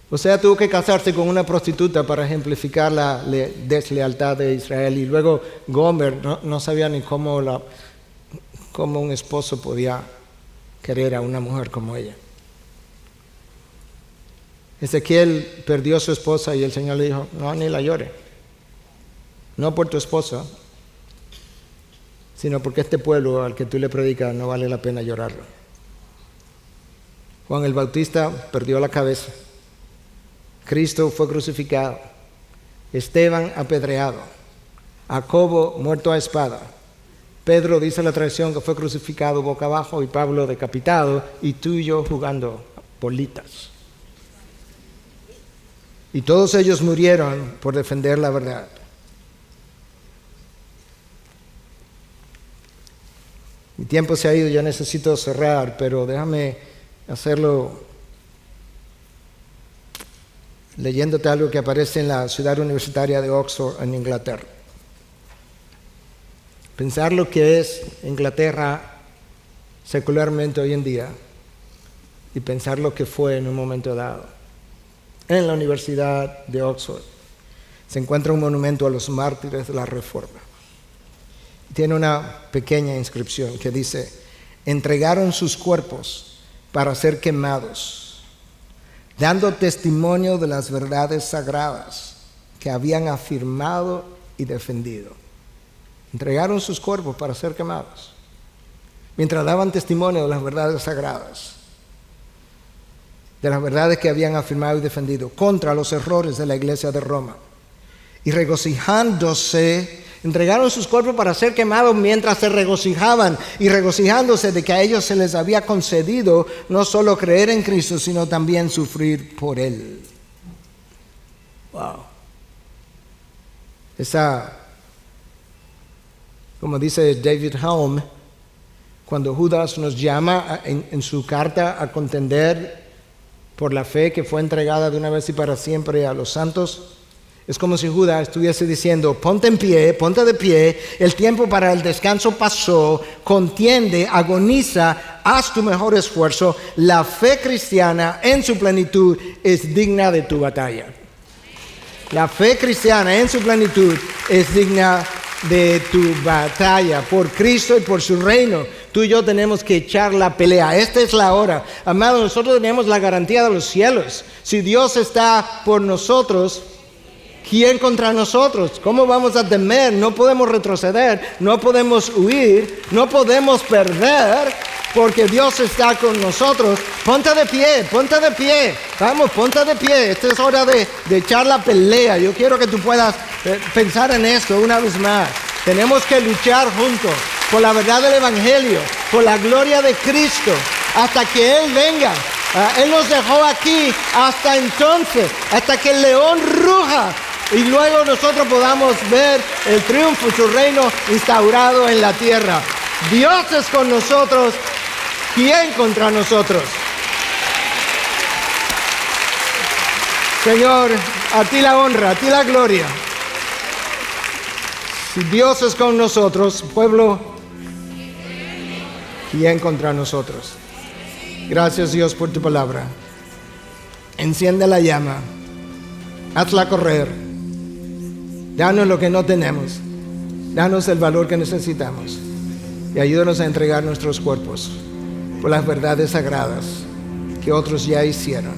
Speaker 2: O sea, tuvo que casarse con una prostituta para ejemplificar la deslealtad de Israel. Y luego Gomer no sabía ni cómo un esposo podía querer a una mujer como ella. Ezequiel perdió a su esposa y el Señor le dijo, no, ni la llore. No por tu esposa, sino porque este pueblo al que tú le predicas no vale la pena llorarlo. Juan el Bautista perdió la cabeza. Cristo fue crucificado. Esteban apedreado. Jacobo muerto a espada. Pedro, dice la tradición, que fue crucificado boca abajo, y Pablo decapitado, y tú y yo jugando bolitas. Y todos ellos murieron por defender la verdad. Mi tiempo se ha ido, yo necesito cerrar, pero déjame hacerlo leyéndote algo que aparece en la ciudad universitaria de Oxford, en Inglaterra. Pensar lo que es Inglaterra secularmente hoy en día y pensar lo que fue en un momento dado. En la Universidad de Oxford se encuentra un monumento a los mártires de la Reforma. Tiene una pequeña inscripción que dice: entregaron sus cuerpos para ser quemados, dando testimonio de las verdades sagradas que habían afirmado y defendido. Entregaron sus cuerpos para ser quemados, mientras daban testimonio de las verdades sagradas, de las verdades que habían afirmado y defendido contra los errores de la Iglesia de Roma. Y regocijándose, entregaron sus cuerpos para ser quemados mientras se regocijaban, y regocijándose de que a ellos se les había concedido no solo creer en Cristo, sino también sufrir por Él. Wow. Como dice David Hume, cuando Judas nos llama en su carta a contender por la fe que fue entregada de una vez y para siempre a los santos, es como si Judas estuviese diciendo: ponte en pie, ponte de pie, el tiempo para el descanso pasó, contiende, agoniza, haz tu mejor esfuerzo, la fe cristiana en su plenitud es digna de tu batalla. La fe cristiana en su plenitud es digna de tu batalla por Cristo y por su reino. Tú y yo tenemos que echar la pelea. Esta es la hora. Amados, nosotros tenemos la garantía de los cielos. Si Dios está por nosotros, ¿quién contra nosotros? ¿Cómo vamos a temer? No podemos retroceder, no podemos huir, no podemos perder, porque Dios está con nosotros. Ponte de pie, ponte de pie. Vamos, ponte de pie. Esta es hora de echar la pelea. Yo quiero que tú puedas pensar en esto una vez más. Tenemos que luchar juntos por la verdad del Evangelio, por la gloria de Cristo, hasta que Él venga. Él nos dejó aquí hasta entonces, hasta que el león ruja y luego nosotros podamos ver el triunfo, su reino instaurado en la tierra. Dios es con nosotros, ¿quién contra nosotros? Señor, a ti la honra, a ti la gloria. Si Dios es con nosotros, pueblo, ¿quién contra nosotros? Gracias, Dios, por tu palabra. Enciende la llama, hazla correr. Danos lo que no tenemos, danos el valor que necesitamos y ayúdanos a entregar nuestros cuerpos por las verdades sagradas que otros ya hicieron,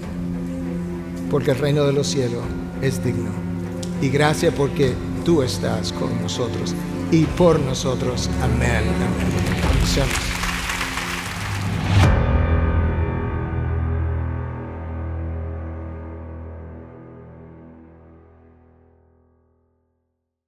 Speaker 2: porque el reino de los cielos es digno. Y gracias porque tú estás con nosotros y por nosotros. Amén. Amén. Bendiciones.